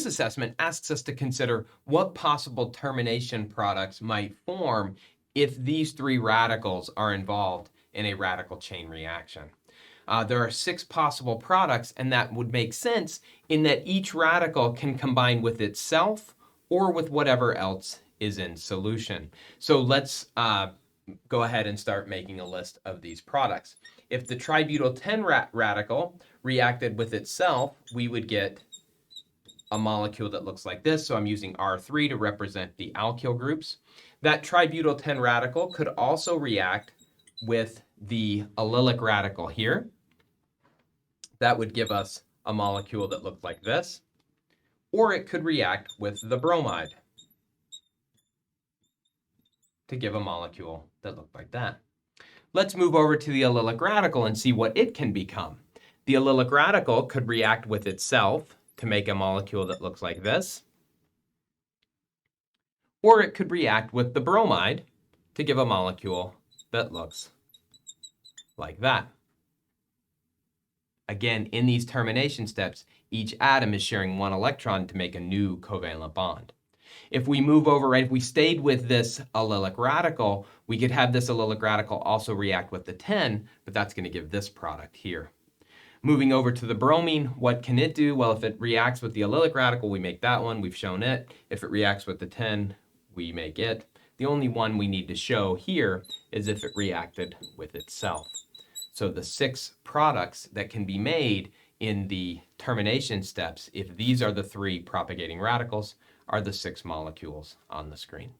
this assessment asks us to consider what possible termination products might form if these three radicals are involved in a radical chain reaction. There are 6 possible products, and that would make sense in that each radical can combine with itself or with whatever else is in solution. So let's go ahead and start making a list of these products. If the tributyl 10 radical reacted with itself, we would get a molecule that looks like this. So I'm using R3 to represent the alkyl groups. That tributyl 10 radical could also react with the allylic radical here. That would give us a molecule that looked like this. Or it could react with the bromide to give a molecule that looked like that. Let's move over to the allylic radical and see what it can become. The allylic radical could react with itself to make a molecule that looks like this. Or it could react with the bromide to give a molecule that looks like that. Again, in these termination steps, each atom is sharing 1 electron to make a new covalent bond. If we move over, if we stayed with this allylic radical, we could have this allylic radical also react with the 10, but that's going to give this product here. Moving over to the bromine, what can it do? Well, if it reacts with the allylic radical, we make that one. We've shown it. If it reacts with the 10, we make it. The only one we need to show here is if it reacted with itself. So the 6 products that can be made in the termination steps, if these are the 3 propagating radicals, are the 6 molecules on the screen.